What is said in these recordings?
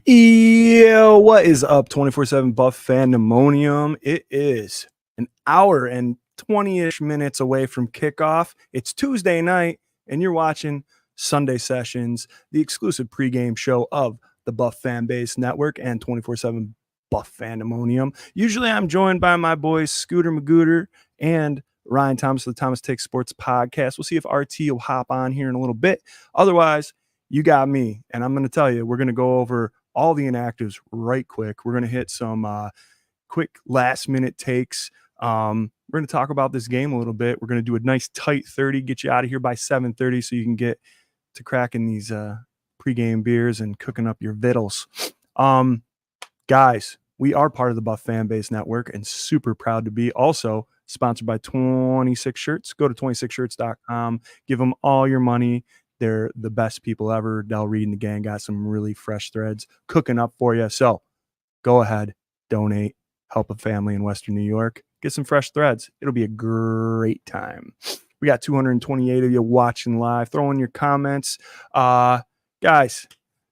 Yo, what is up, 24/7 Buff Fandemonium? It is an hour and 20-ish minutes away from kickoff. It's Tuesday night, and you're watching Sunday Sessions, the exclusive pregame show of the Buff Fan Base Network and 24/7 Buff Fandemonium. Usually I'm joined by my boys Scooter Magooter and Ryan Thomas of the Thomas Takes Sports podcast. We'll see if RT will hop on here in a little bit. Otherwise, you got me, and I'm going to tell you, we're going to go over all the inactives right quick. We're going to hit some quick last-minute takes. We're going to talk about this game a little bit. We're going to do a nice tight 30, get you out of here by 7:30 so you can get to cracking these pregame beers and cooking up your vittles. Guys, we are part of the Buff Fan Base Network and super proud to be. Also sponsored by 26 Shirts. Go to 26shirts.com. Give them all your money. They're the best people ever. Del Reed and the gang got some really fresh threads cooking up for you. So go ahead, donate, help a family in Western New York, get some fresh threads. It'll be a great time. We got 228 of you watching live. Throw in your comments. Guys,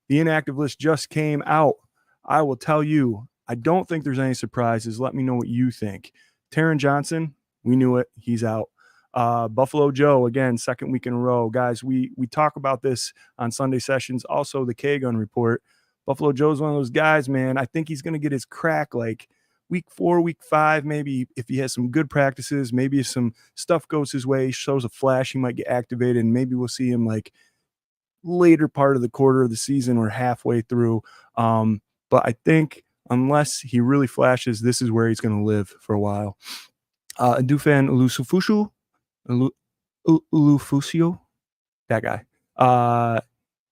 the inactive list just came out. I will tell you, I don't think there's any surprises. Let me know what you think. Taron Johnson, we knew it. He's out. Buffalo Joe, again, second week in a row. Guys, we talk about this on Sunday Sessions. Also, the K-Gun report. Buffalo Joe's one of those guys, man. I think he's going to get his crack like week 4, week 5, maybe if he has some good practices, maybe if some stuff goes his way, shows a flash, he might get activated, and maybe we'll see him like later part of the quarter of the season or halfway through. But I think unless he really flashes, this is where he's going to live for a while. Dufan Ulufusio, that guy.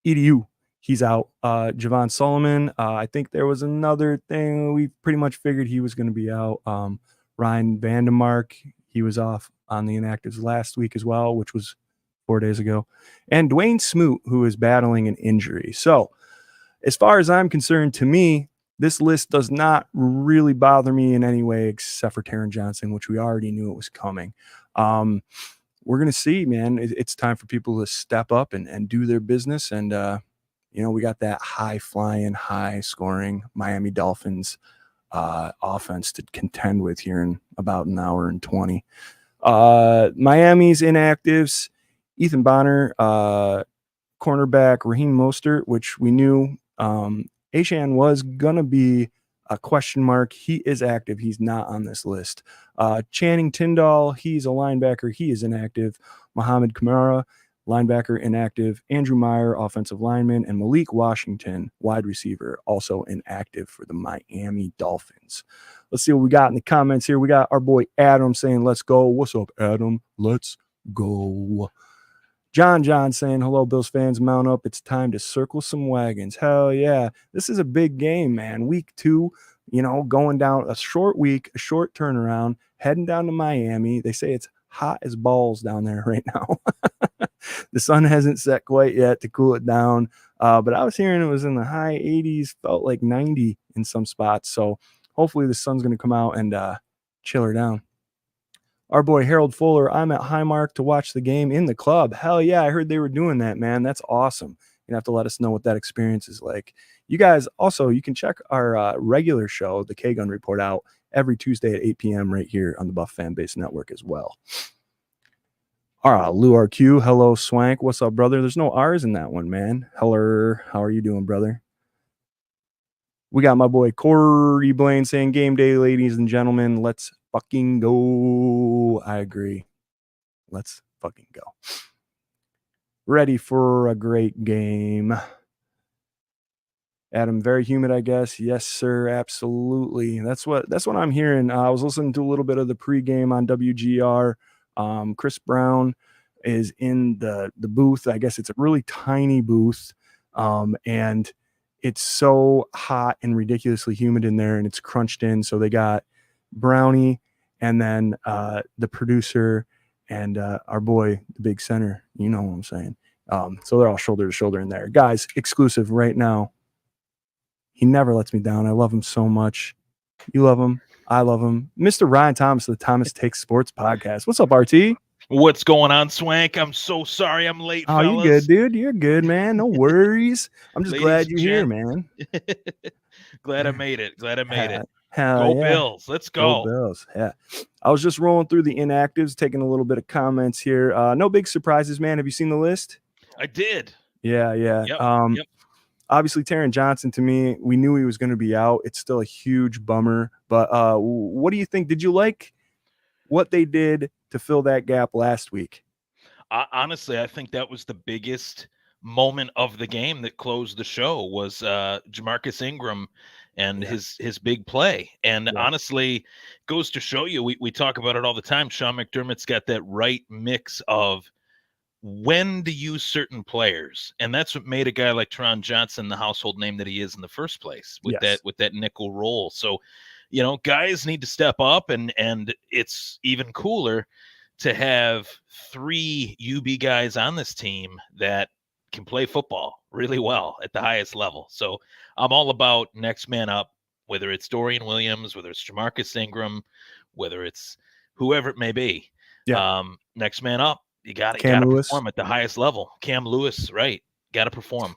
EDU, he's out. Javon Solomon, I think there was another thing. We pretty much figured he was going to be out. Ryan Vandemark, he was off on the inactives last week as well, which was 4 days ago. And Dwayne Smoot, who is battling an injury. So as far as I'm concerned, to me, this list does not really bother me in any way except for Taron Johnson, which we already knew it was coming. We're going to see, man. It's time for people to step up and do their business. And, we got that high-flying, high-scoring Miami Dolphins offense to contend with here in about an hour and 20. Miami's inactives, Ethan Bonner, cornerback Raheem Mostert, which we knew Achane was going to be a question mark. He is active. He's not on this list. Channing Tindall, he's a linebacker. He is inactive. Muhammad Kamara, linebacker, inactive. Andrew Meyer, offensive lineman. And Malik Washington, wide receiver, also inactive for the Miami Dolphins. Let's see what we got in the comments here. We got our boy Adam saying, let's go. What's up, Adam? Let's go. John saying, hello, Bills fans, mount up. It's time to circle some wagons. Hell yeah. This is a big game, man. Week 2, going down a short week, a short turnaround, heading down to Miami. They say it's hot as balls down there right now. The sun hasn't set quite yet to cool it down. But I was hearing it was in the high 80s, felt like 90 in some spots. So hopefully the sun's going to come out and chill her down. Our boy Harold Fuller, I'm at Highmark to watch the game in the club. Hell yeah, I heard they were doing that, man. That's awesome. You have to let us know what that experience is like. You guys, also, you can check our regular show, the K-Gun Report, out every Tuesday at 8 p.m. right here on the Buff Fan Base Network as well. Lou RQ, hello, Swank. What's up, brother? There's no R's in that one, man. Hello, how are you doing, brother? We got my boy Corey Blaine saying, game day, ladies and gentlemen. Let's fucking go. I agree. Let's fucking go. Ready for a great game. Adam, very humid, I guess. Yes, sir. Absolutely. That's what I'm hearing. I was listening to a little bit of the pregame on WGR. Chris Brown is in the booth. I guess it's a really tiny booth. And it's so hot and ridiculously humid in there, and it's crunched in. So they got Brownie and then the producer and our boy, the big center. You know what I'm saying? So they're all shoulder to shoulder in there. Guys, exclusive right now. He never lets me down. I love him so much. You love him. I love him. Mr. Ryan Thomas of the Thomas Takes Sports podcast. What's up, RT? What's going on, Swank? I'm so sorry I'm late, Oh, you're good, fellas. dude. You're good, man. No worries. I'm just Ladies glad and you're here, gents. man. Glad I made it. Glad I made it. Hell Go yeah. Bills. Let's Go go. Bills. Yeah. I was just rolling through the inactives, taking a little bit of comments here. No big surprises, man. Have you seen the list? I did. Yeah, yeah. Yep. Yep. Obviously, Taron Johnson, to me, we knew he was going to be out. It's still a huge bummer. But what do you think? Did you like what they did to fill that gap last week? Honestly, I think that was the biggest moment of the game that closed the show was Jamarcus Ingram and Yeah. his big play. And Yeah. honestly, goes to show you, we talk about it all the time. Sean McDermott's got that right mix of when to use certain players, and that's what made a guy like Taron Johnson the household name that he is in the first place with Yes. that nickel role. So, guys need to step up, and it's even cooler to have 3 UB guys on this team that can play football really well at the highest level. So I'm all about next man up, whether it's Dorian Williams, whether it's Jamarcus Ingram, whether it's whoever it may be. Yeah. Next man up. You got Cam to Lewis. perform at the highest level. Cam Lewis, right? Got to perform.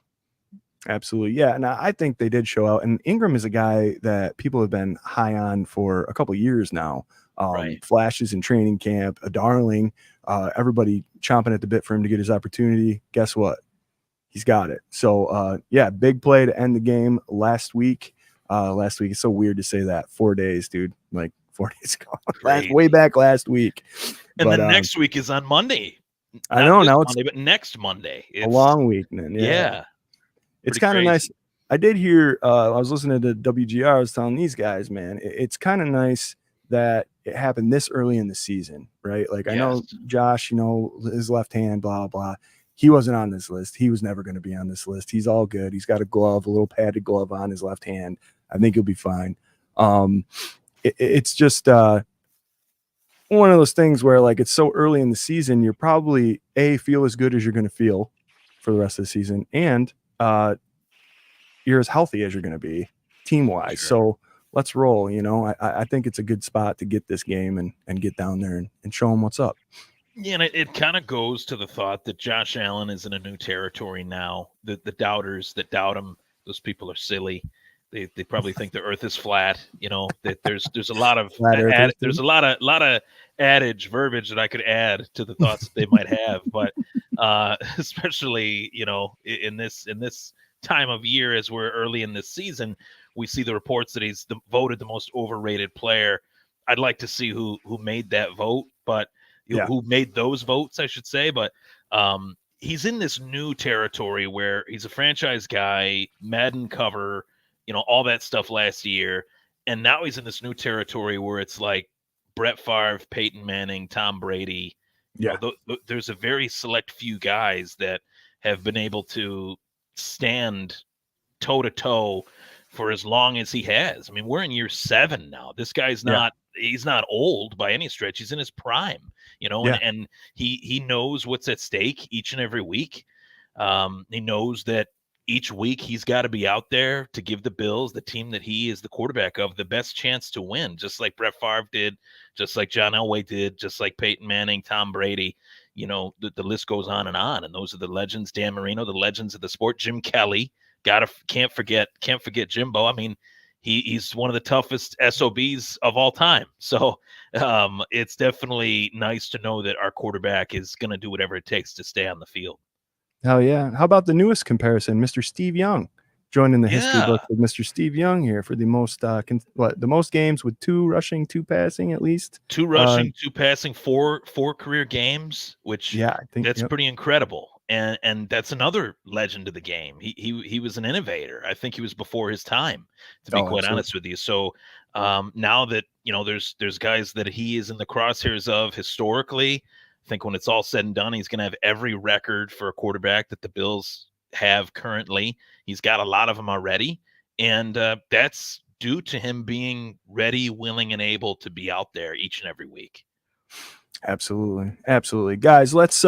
Absolutely. Yeah. And I think they did show out. And Ingram is a guy that people have been high on for a couple of years now. Right. Flashes in training camp, a darling. Everybody chomping at the bit for him to get his opportunity. Guess what? He's got it. So, yeah, big play to end the game last week. It's so weird to say that. 4 days, dude. Like 4 days ago. Way back last week. And then next week is on Monday. I know. Now it's Monday, but next Monday. It's a long week, man. Yeah. It's kind of nice. I did hear, I was listening to WGR. I was telling these guys, man, it's kind of nice that it happened this early in the season, right? Like, I know Josh, his left hand, blah, blah. He wasn't on this list. He was never going to be on this list. He's all good. He's got a little padded glove on his left hand. I think he'll be fine. It's just one of those things where, like, it's so early in the season, you're probably, feel as good as you're going to feel for the rest of the season. And, you're as healthy as you're going to be team-wise. Sure. So let's roll. I think it's a good spot to get this game and get down there and show them what's up. Yeah, and it kind of goes to the thought that Josh Allen is in a new territory now. The doubters that doubt him, those people are silly. They probably think the earth is flat. That there's a lot of there's a lot of adage verbiage that I could add to the thoughts that they might have, but especially in this time of year, as we're early in this season, we see the reports that he's voted the most overrated player. I'd like to see who made that vote, but who made those votes, I should say. But he's in this new territory where he's a franchise guy, Madden cover, all that stuff last year, and now he's in this new territory where it's like Brett Favre, Peyton Manning, Tom Brady. There's a very select few guys that have been able to stand toe to toe for as long as he has. I mean, we're in year 7 now. This guy's he's not old by any stretch. He's in his prime, and he knows what's at stake each and every week. He knows that each week he's got to be out there to give the Bills, the team that he is the quarterback of, the best chance to win, just like Brett Favre did, just like John Elway did, just like Peyton Manning, Tom Brady. The list goes on. And those are the legends. Dan Marino, the legends of the sport. Jim Kelly, can't forget Jimbo. I mean, he's one of the toughest SOBs of all time. So it's definitely nice to know that our quarterback is going to do whatever it takes to stay on the field. Hell yeah. How about the newest comparison, Mr. Steve Young? Joining the history book with Mr. Steve Young here for the most the most games with 2 rushing, 2 passing at least. 2 rushing, 2 passing, 4 career games, which I think that's pretty incredible. And that's another legend of the game. He was an innovator. I think he was before his time, to be quite honest with you. So now that there's guys that he is in the crosshairs of historically, I think when it's all said and done, he's going to have every record for a quarterback that the Bills have currently. He's got a lot of them already, and that's due to him being ready, willing, and able to be out there each and every week. Absolutely, guys. Let's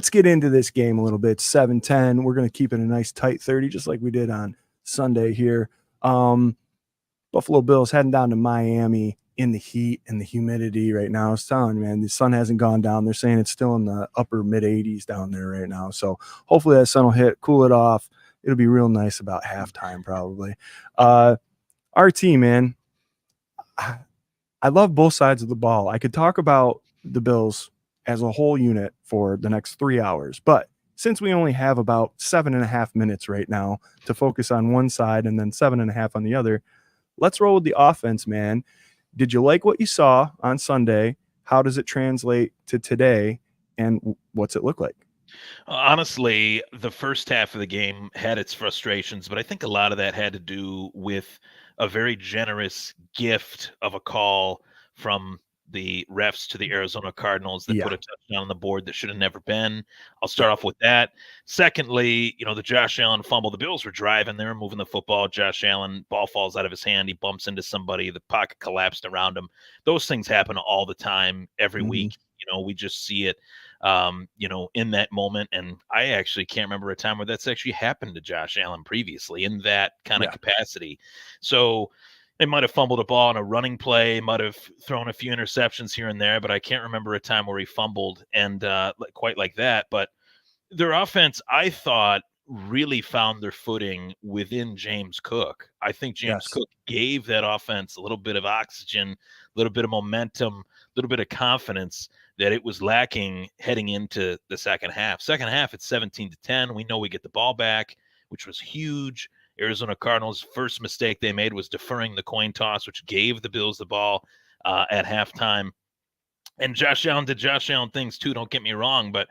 get into this game a little bit. 7-10. We're going to keep it a nice tight 30, just like we did on Sunday here. Buffalo Bills heading down to Miami in the heat and the humidity right now. I was telling you, man, the sun hasn't gone down. They're saying it's still in the upper mid 80s down there right now. So hopefully that sun will hit, cool it off. It'll be real nice about halftime probably. RT, man, I love both sides of the ball. I could talk about the Bills as a whole unit for the next 3 hours, but since we only have about 7.5 minutes right now to focus on one side and then 7.5 on the other, let's roll with the offense, man. Did you like what you saw on Sunday? How does it translate to today? And what's it look like? Honestly, the first half of the game had its frustrations, but I think a lot of that had to do with a very generous gift of a call from the refs to the Arizona Cardinals that put Yeah. a touchdown on the board that should have never been. I'll start off with that. Secondly, the Josh Allen fumble. The Bills were driving, they were moving the football. Josh Allen, ball falls out of his hand. He bumps into somebody. The pocket collapsed around him. Those things happen all the time, every week. We just see it in that moment. And I actually can't remember a time where that's actually happened to Josh Allen previously in that kind of capacity. So they might have fumbled a ball on a running play, might have thrown a few interceptions here and there, but I can't remember a time where he fumbled and quite like that. But their offense, I thought, really found their footing within James Cook. I think James Cook gave that offense a little bit of oxygen, a little bit of momentum, a little bit of confidence that it was lacking heading into the second half. Second half, it's 17-10. We know we get the ball back, which was huge. Arizona Cardinals' first mistake they made was deferring the coin toss, which gave the Bills the ball at halftime. And Josh Allen did Josh Allen things too, don't get me wrong, but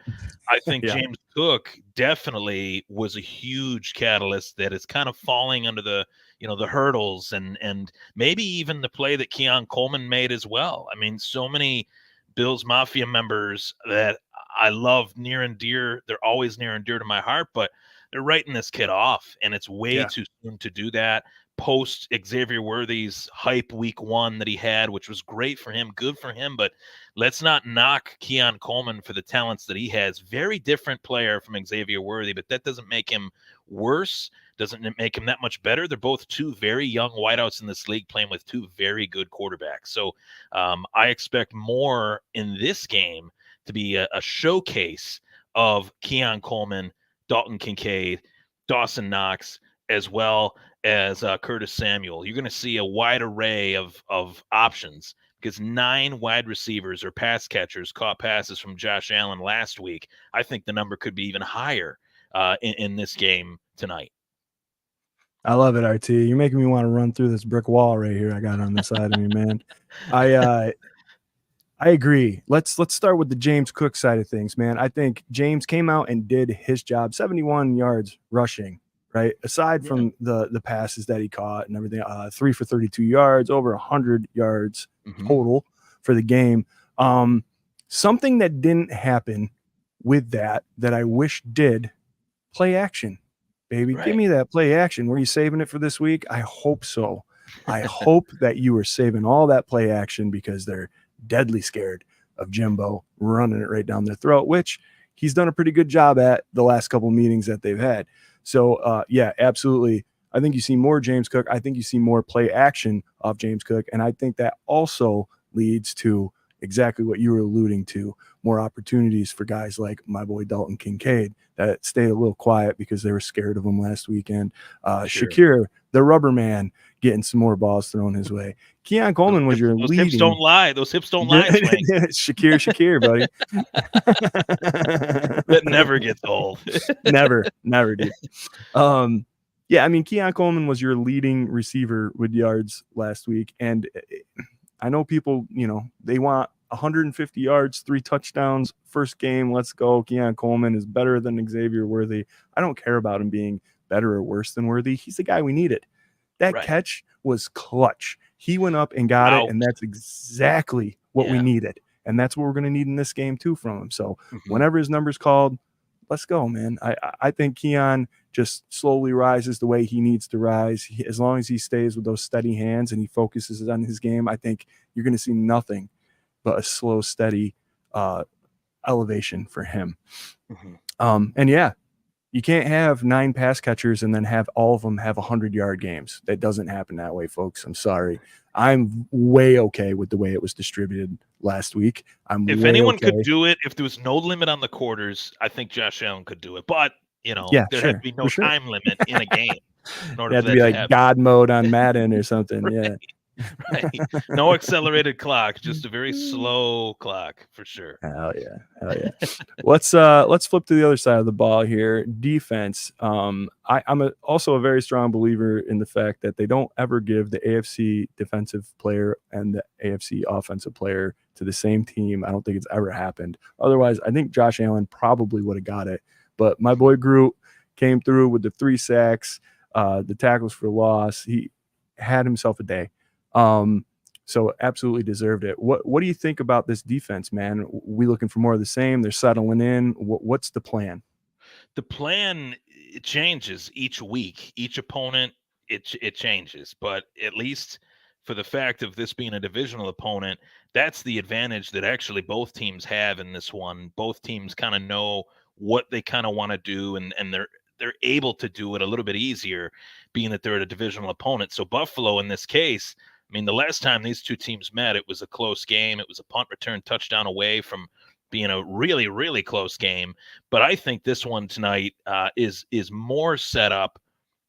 I think James Cook definitely was a huge catalyst that is kind of falling under the hurdles and maybe even the play that Keon Coleman made as well. I mean, so many Bills Mafia members that I love near and dear. They're always near and dear to my heart, but they're writing this kid off, and it's way too soon to do that. Post Xavier Worthy's hype week 1 that he had, which was great for him, good for him, but let's not knock Keon Coleman for the talents that he has. Very different player from Xavier Worthy, but that doesn't make him worse. Doesn't make him that much better. They're both two very young wideouts in this league playing with two very good quarterbacks. So I expect more in this game to be a showcase of Keon Coleman, Dalton Kincaid, Dawson Knox, as well as Curtis Samuel. You're going to see a wide array of options because 9 wide receivers or pass catchers caught passes from Josh Allen last week. I think the number could be even higher in this game tonight. I love it, RT. You're making me want to run through this brick wall right here I got on the side of me, man. I agree. Let's start with the James Cook side of things, man. I think James came out and did his job. 71 yards rushing, right? Aside from the passes that he caught and everything, 3 for 32 yards, over 100 yards total for the game. Something that didn't happen with that I wish did, play action, baby. Give me that play action. Were you saving it for this week? I hope so. I hope that you were saving all that play action because they're deadly scared of Jimbo running it right down their throat, which he's done a pretty good job at the last couple meetings that they've had. So yeah, absolutely. I think you see more James Cook. I think you see more play action of James Cook. And I think that also leads to exactly what you were alluding to, more opportunities for guys like my boy Dalton Kincaid that stayed a little quiet because they were scared of him last weekend. Shakir, the rubber man, getting some more balls thrown his way. Keon Coleman was your leading. Hips don't lie. Those hips don't lie, Swank. Shakir, buddy. That never gets old. never, dude. Yeah, I mean, Keon Coleman was your leading receiver with yards last week. And I know people, they want 150 yards, 3 touchdowns, first game. Let's go. Keon Coleman is better than Xavier Worthy. I don't care about him being better or worse than Worthy. He's the guy we needed. That catch was clutch. He went up and got it, and that's exactly what we needed. And that's what we're going to need in this game too from him. So whenever his number's called, let's go, man. I think Keon just slowly rises the way he needs to rise. As long as he stays with those steady hands and he focuses on his game, I think you're going to see nothing but a slow, steady elevation for him. And yeah, you can't have 9 pass catchers and then have all of them have 100-yard games. That doesn't happen that way, folks. I'm sorry. I'm way okay with the way it was distributed last week. If way anyone okay. could do it, if there was no limit on the quarters, I think Josh Allen could do it. But, Yeah, there had to sure, be no for sure. time limit in a game in order You for have to that be to like happen. God mode on Madden or something. Yeah. Right. No accelerated clock, just a very slow clock for sure. Hell yeah. Let's flip to the other side of the ball here. Defense. I'm also a very strong believer in the fact that they don't ever give the AFC defensive player and the AFC offensive player to the same team. I don't think it's ever happened. Otherwise, I think Josh Allen probably would have got it. But my boy Groot came through with the 3 sacks, the tackles for loss. He had himself a day. So absolutely deserved it. What do you think about this defense, man? We looking for more of the same? They're settling in. What's the plan? The plan, it changes each week. Each opponent, it changes. But at least for the fact of this being a divisional opponent, that's the advantage that actually both teams have in this one. Both teams kind of know what they kind of want to do, and they're able to do it a little bit easier, being that they're a divisional opponent. So Buffalo, in this case, I mean, the last time these two teams met, it was a close game. It was a punt return touchdown away from being a really, really close game. But I think this one tonight is more set up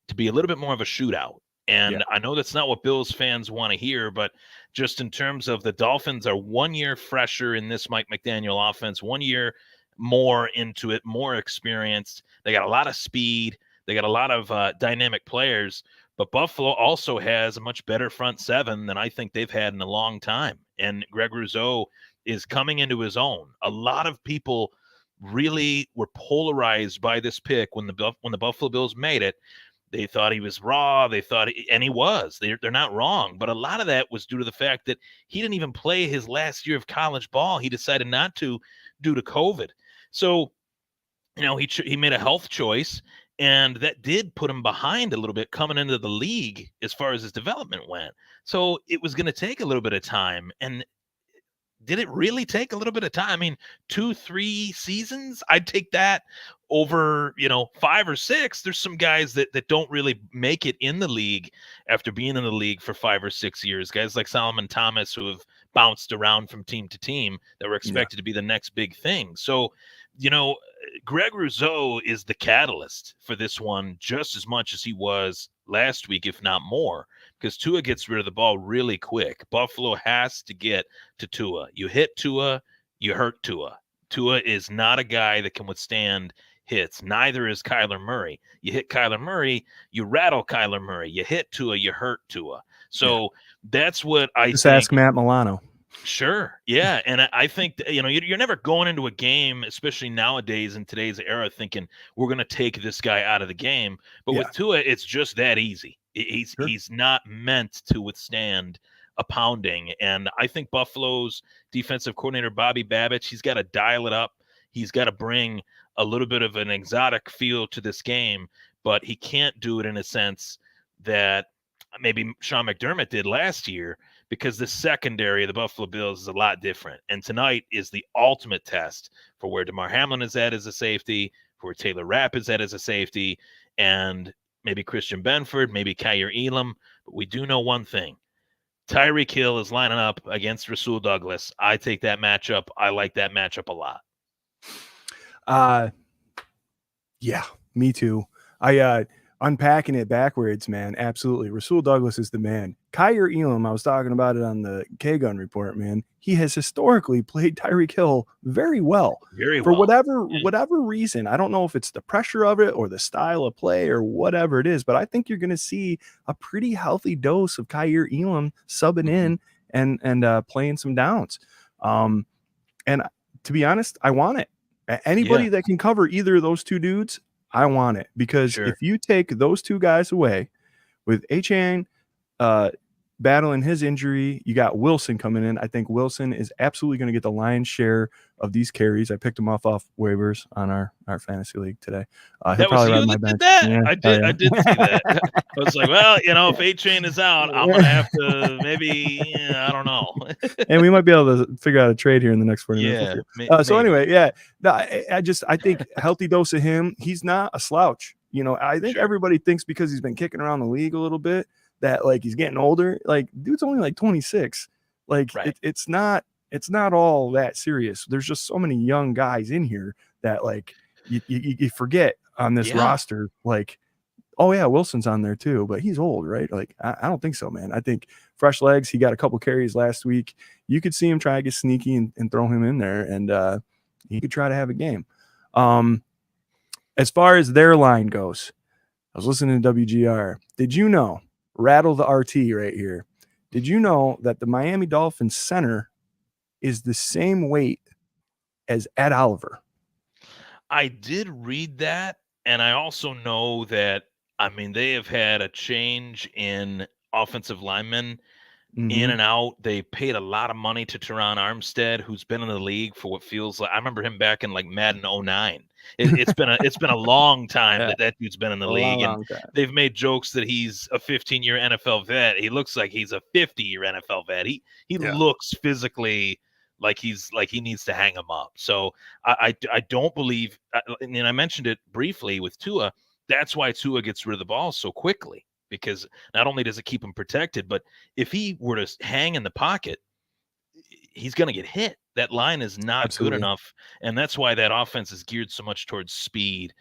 to be a little bit more of a shootout. And I know that's not what Bills fans want to hear, but just in terms of the Dolphins are 1 year fresher in this Mike McDaniel offense, 1 year more into it, more experienced. They got a lot of speed. They got a lot of dynamic players. But Buffalo also has a much better front seven than I think they've had in a long time. And Greg Rousseau is coming into his own. A lot of people really were polarized by this pick when the Buffalo Bills made it. They thought he was raw. They thought, and he was. They're not wrong. But a lot of that was due to the fact that he didn't even play his last year of college ball. He decided not to due to COVID. So, he made a health choice, and that did put him behind a little bit coming into the league as far as his development went. So it was going to take a little bit of time. And did it really take a little bit of time? I mean, 2-3 seasons, I'd take that over, 5 or 6. There's some guys that don't really make it in the league after being in the league for 5 or 6 years. Guys like Solomon Thomas, who have bounced around from team to team, that were expected to be the next big thing. So, Greg Rousseau is the catalyst for this one just as much as he was last week, if not more, because Tua gets rid of the ball really quick. Buffalo has to get to Tua. You hit Tua, you hurt Tua. Tua is not a guy that can withstand hits. Neither is Kyler Murray. You hit Kyler Murray, you rattle Kyler Murray. You hit Tua, you hurt Tua. So that's what I Just think. ask Matt Milano. Sure. Yeah. And I think, you're never going into a game, especially nowadays in today's era, thinking we're going to take this guy out of the game. But with Tua, it's just that easy. He's not meant to withstand a pounding. And I think Buffalo's defensive coordinator, Bobby Babbitt, he's got to dial it up. He's got to bring a little bit of an exotic feel to this game, but he can't do it in a sense that maybe Sean McDermott did last year, because the secondary of the Buffalo Bills is a lot different. And tonight is the ultimate test for where DeMar Hamlin is at as a safety, for where Taylor Rapp is at as a safety, and maybe Christian Benford, maybe Kyer Elam. But we do know one thing. Tyreek Hill is lining up against Rasul Douglas. I take that matchup. I like that matchup a lot. Yeah, me too. Unpacking it backwards, man. Absolutely. Rasul Douglas is the man. Kyer Elam, I was talking about it on the K-Gun report, man. He has historically played Tyreek Hill very well. For whatever reason. I don't know if it's the pressure of it or the style of play or whatever it is, but I think you're going to see a pretty healthy dose of Kyer Elam subbing in and playing some downs. And to be honest, I want it. Anybody that can cover either of those two dudes, I want it, because if you take those two guys away with Achane, battling his injury. You got Wilson coming in. I think Wilson is absolutely going to get the lion's share of these carries. I picked him off waivers on our fantasy league today. He'll That was probably ride you my that did bench. that? Yeah, I did see that. I was like, well, if A-Chain is out, I'm going to have to maybe, I don't know. And we might be able to figure out a trade here in the next 40 minutes. Yeah, So anyway, yeah, no, I think healthy dose of him. He's not a slouch. I think everybody thinks because he's been kicking around the league a little bit that like he's getting older. Like dude's only like 26. Like it's not all that serious. There's just so many young guys in here that like you forget on this roster. Like, oh yeah, Wilson's on there too, but he's old, right? Like I don't think so, man. I think fresh legs. He got a couple carries last week. You could see him try to get sneaky and throw him in there, and he could try to have a game. As far as their line goes, I was listening to WGR. Did you know, rattle the RT right here, did you know that the Miami Dolphins center is the same weight as Ed Oliver? I did read that, and I also know that, they have had a change in offensive linemen in and out. They paid a lot of money to Teron Armstead, who's been in the league for what feels like, I remember him back in like Madden 09. It's been a long time that dude's been in the league, and they've made jokes that he's a 15-year NFL vet. He looks like he's a 50-year NFL vet. He looks physically like he needs to hang him up. So I don't believe, and I mentioned it briefly with Tua. That's why Tua gets rid of the ball so quickly, because not only does it keep him protected, but if he were to hang in the pocket, he's going to get hit. That line is not good enough, and that's why that offense is geared so much towards speed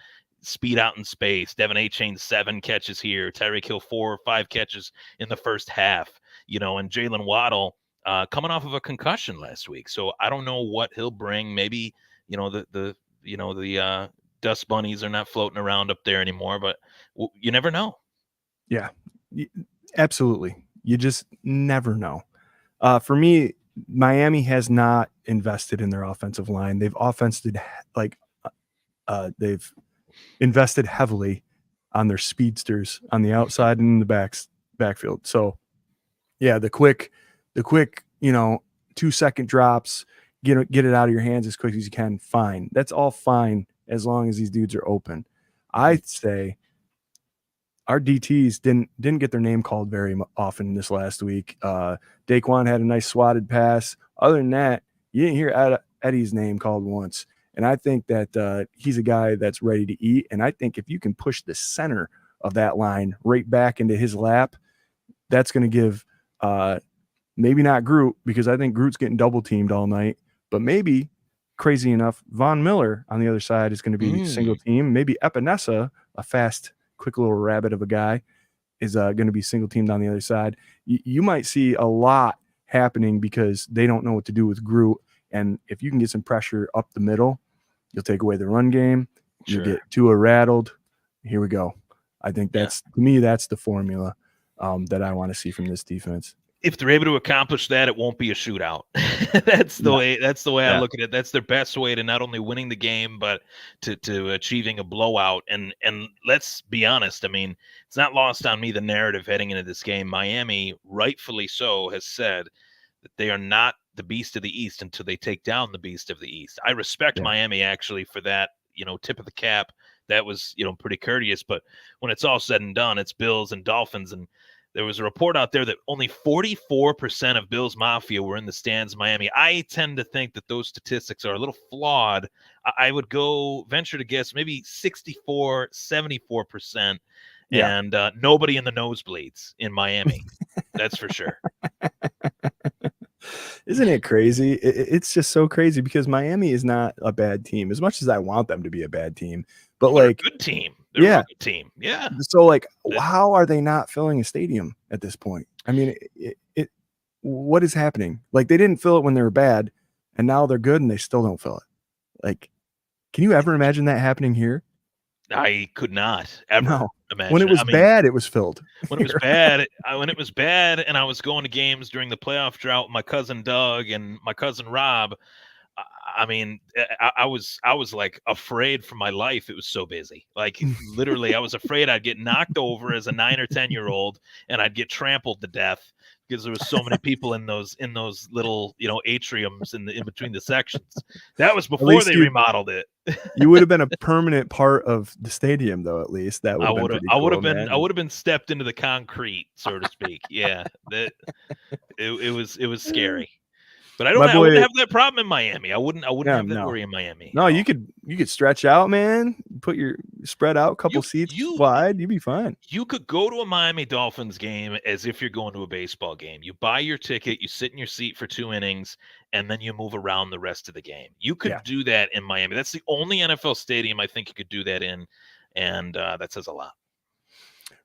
out in space. Devin A-Chain 7 catches here, Tyreek Hill 4 or 5 catches in the first half, and Jalen Waddle coming off of a concussion last week. So I don't know what he'll bring. Maybe the dust bunnies are not floating around up there anymore, but you never know. Yeah, absolutely. You just never know. For me, Miami has not invested in their offensive line. They've they've invested heavily on their speedsters on the outside and in the backfield. So yeah, the quick, 2-second drops, get it out of your hands as quick as you can. Fine. That's all fine as long as these dudes are open. I'd say our DTs didn't get their name called very often this last week. Daquan had a nice swatted pass. Other than that, you didn't hear Eddie's name called once. And I think that he's a guy that's ready to eat. And I think if you can push the center of that line right back into his lap, that's going to give maybe not Groot, because I think Groot's getting double teamed all night, but maybe, crazy enough, Von Miller on the other side is going to be single team. Maybe Epinesa, a fast, quick little rabbit of a guy, is going to be single teamed on the other side. You might see a lot happening because they don't know what to do with Groot. And if you can get some pressure up the middle, you'll take away the run game. You get Tua rattled. Here we go. I think to me, that's the formula that I want to see from this defense. If they're able to accomplish that, it won't be a shootout. That's the way I look at it. That's their best way to not only winning the game, but to achieving a blowout. And let's be honest. It's not lost on me, the narrative heading into this game. Miami, rightfully so, has said that they are not the beast of the East until they take down the beast of the East. I respect Miami actually for that, tip of the cap. That was, pretty courteous. But when it's all said and done, it's Bills and Dolphins. And there was a report out there that only 44% of Bills Mafia were in the stands in Miami. I tend to think that those statistics are a little flawed. I would venture to guess maybe 64, 74%, and nobody in the nosebleeds in Miami. That's for sure. Isn't it crazy? It's just so crazy because Miami is not a bad team as much as I want them to be a bad team. But they're a good team. They're a good team. Yeah. So how are they not filling a stadium at this point? What is happening? Like, they didn't fill it when they were bad, and now they're good and they still don't fill it. Like, can you ever imagine that happening here? I could not ever imagine. When it was bad, it was filled. When it was bad, and I was going to games during the playoff drought with my cousin Doug and my cousin Rob, I was like afraid for my life. It was so busy. Like, literally, I was afraid I'd get knocked over as a 9 or 10-year-old and I'd get trampled to death because there was so many people in those little atriums in between the sections. That was before they remodeled it. You would have been a permanent part of the stadium, though. At least that would have been pretty cool. I would have been stepped into the concrete, so to speak. Yeah, that it was scary. But I wouldn't have that problem in Miami. I wouldn't have that worry in Miami. No, you could stretch out, man. Put your spread out, couple seats wide. You'd be fine. You could go to a Miami Dolphins game as if you're going to a baseball game. You buy your ticket, you sit in your seat for 2 innings, and then you move around the rest of the game. You could do that in Miami. That's the only NFL stadium I think you could do that in, and that says a lot.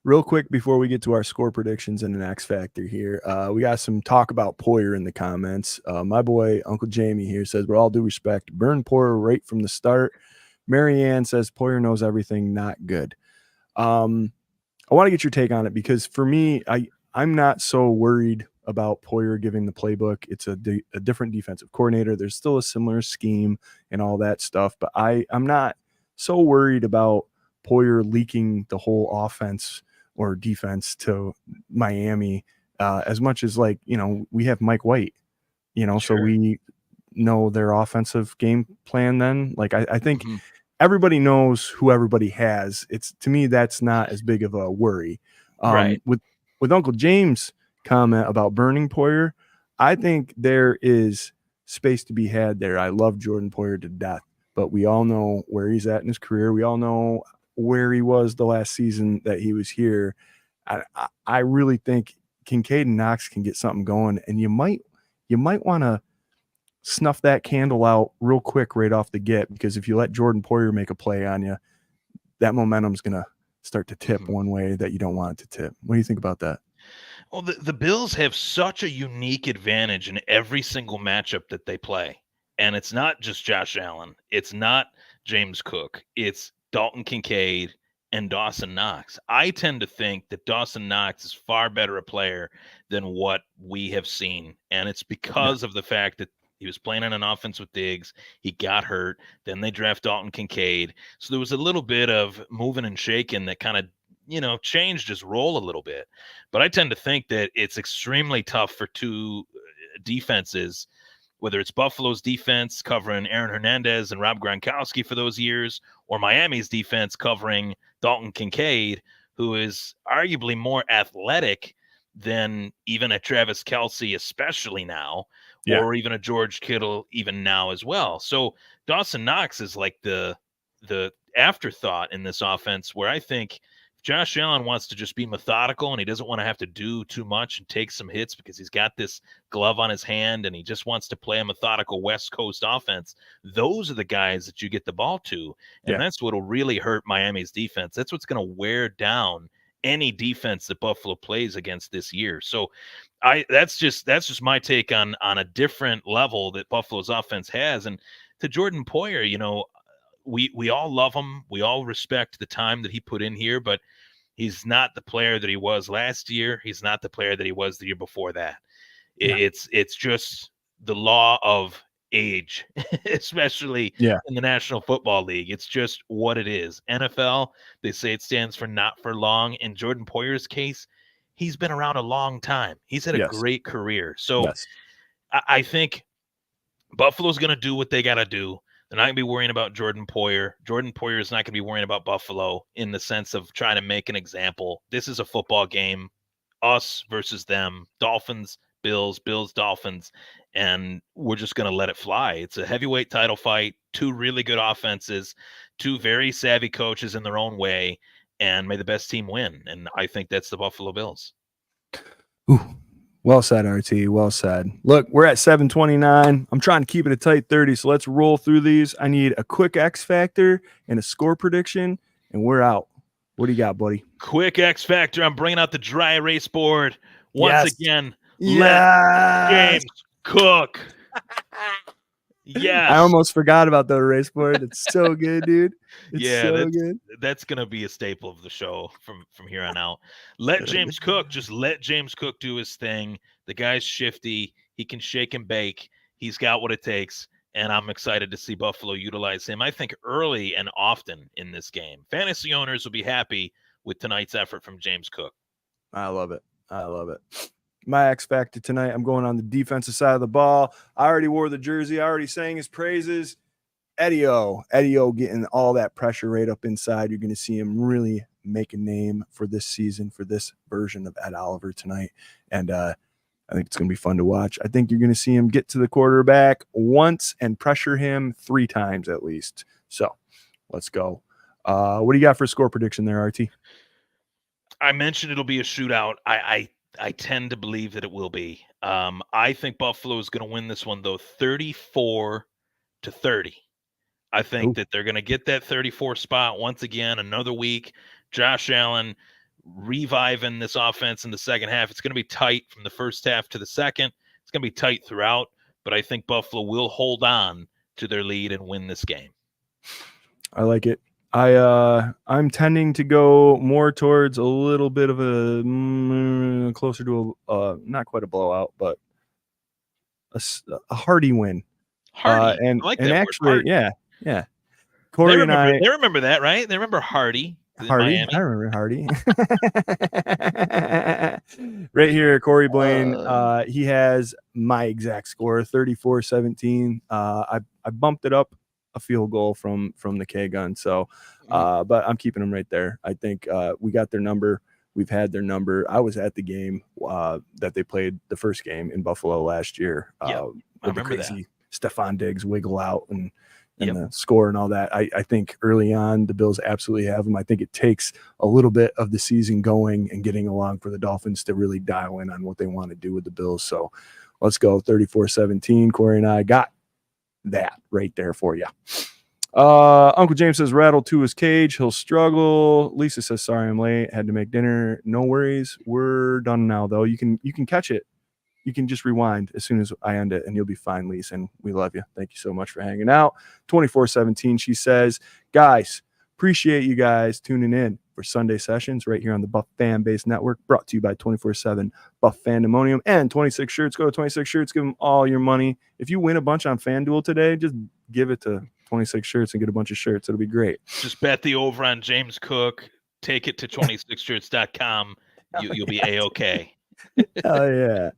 Real quick before we get to our score predictions and an X Factor here, we got some talk about Poyer in the comments. My boy, Uncle Jamie here says, with all due respect, burn Poyer right from the start. Marianne says, Poyer knows everything, not good. I want to get your take on it because for me, I'm not so worried about Poyer giving the playbook. It's a different defensive coordinator. There's still a similar scheme and all that stuff, but I'm not so worried about Poyer leaking the whole offense or defense to Miami as much as we have Mike White, so we know their offensive game plan then. I think everybody knows who everybody has. To me, that's not as big of a worry. Right. With Uncle James' comment about burning Poyer, I think there is space to be had there. I love Jordan Poyer to death, but we all know where he's at in his career. We all know where he was the last season that he was here. I really think Kincaid and Knox can get something going, and you might want to snuff that candle out real quick right off the get, because if you let Jordan Poyer make a play on you, that momentum's going to start to tip one way that you don't want it to tip. What do you think about that? Well, the Bills have such a unique advantage in every single matchup that they play. And it's not just Josh Allen. It's not James Cook. It's Dalton Kincaid and Dawson Knox. I tend to think that Dawson Knox is far better a player than what we have seen. And it's because of the fact that he was playing on an offense with Diggs. He got hurt. Then they draft Dalton Kincaid. So there was a little bit of moving and shaking that kind of, changed his role a little bit. But I tend to think that it's extremely tough for two defenses, whether it's Buffalo's defense covering Aaron Hernandez and Rob Gronkowski for those years, or Miami's defense covering Dalton Kincaid, who is arguably more athletic than even a Travis Kelce, especially now, or even a George Kittle, even now as well. So Dawson Knox is like the afterthought in this offense, where I think Josh Allen wants to just be methodical and he doesn't want to have to do too much and take some hits because he's got this glove on his hand and he just wants to play a methodical West Coast offense. Those are the guys that you get the ball to. And that's what'll really hurt Miami's defense. That's what's going to wear down any defense that Buffalo plays against this year. So that's just my take on a different level that Buffalo's offense has. And to Jordan Poyer, we all love him. We all respect the time that he put in here, but he's not the player that he was last year. He's not the player that he was the year before that. It's just the law of age, especially in the National Football League. It's just what it is. NFL, they say it stands for not for long. In Jordan Poyer's case, he's been around a long time. He's had a great career. So I think Buffalo's going to do what they got to do. They're not going to be worrying about Jordan Poyer. Jordan Poyer is not going to be worrying about Buffalo in the sense of trying to make an example. This is a football game, us versus them, Dolphins, Bills, Dolphins, and we're just going to let it fly. It's a heavyweight title fight, two really good offenses, two very savvy coaches in their own way, and may the best team win. And I think that's the Buffalo Bills. Ooh. Well said, RT. Well said. Look, we're at 7:29. I'm trying to keep it a tight 30, so let's roll through these. I need a quick X factor and a score prediction, and we're out. What do you got, buddy? Quick X factor. I'm bringing out the dry erase board once again. Let James Cook. Yes. I almost forgot about the erase board. It's so good, dude. It's so good. That's going to be a staple of the show from here on out. Let James Cook do his thing. The guy's shifty. He can shake and bake. He's got what it takes, and I'm excited to see Buffalo utilize him, I think, early and often in this game. Fantasy owners will be happy with tonight's effort from James Cook. I love it. my X factor tonight. I'm going on the defensive side of the ball. I already wore the jersey. I already sang his praises. Eddie-O getting all that pressure right up inside. You're going to see him really make a name for this season, for this version of Ed Oliver tonight. And I think it's going to be fun to watch. I think you're going to see him get to the quarterback once and pressure him 3 times at least. So let's go. What do you got for a score prediction there, RT? I mentioned it'll be a shootout. I tend to believe that it will be. I think Buffalo is going to win this one, though, 34-30. I think that they're going to get that 34 spot once again, another week. Josh Allen reviving this offense in the second half. It's going to be tight from the first half to the second. It's going to be tight throughout, but I think Buffalo will hold on to their lead and win this game. I like it. I'm tending to go more towards a little bit of a closer to a not quite a blowout, but a hearty win. Hardy. And I like and that actually, word, yeah. Corey they and I. remember that, right? They remember Hardy. Hardy, I remember Hardy. Right here, Corey Blaine. He has my exact score, 34-17. I bumped it up a field goal from the K gun. So, but I'm keeping them right there. I think we got their number. We've had their number. I was at the game that they played the first game in Buffalo last year. I remember the crazy that. Stephon Diggs wiggle out and the score and all that. I think early on the Bills absolutely have them. I think it takes a little bit of the season going and getting along for the Dolphins to really dial in on what they want to do with the Bills. So let's go 34-17. Corey and I got that right there for you. Uncle James says rattle to his cage. He'll struggle. Lisa says, sorry, I'm late. Had to make dinner. No worries. We're done now though. You can catch it. You can just rewind as soon as I end it and you'll be fine, Lisa. And we love you. Thank you so much for hanging out. 24-17. She says, guys, appreciate you guys tuning in for Sunday sessions right here on the Buff Fan Base Network, brought to you by 24/7 Buff Fandemonium and 26 Shirts. Go to 26 Shirts, give them all your money. If you win a bunch on FanDuel today, just give it to 26 Shirts and get a bunch of shirts. It'll be great. Just bet the over on James Cook. Take it to 26shirts.com. You'll be A-okay. Oh yeah.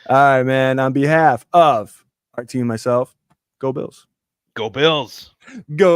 All right, man. On behalf of our team and myself, go Bills. Go Bills. Go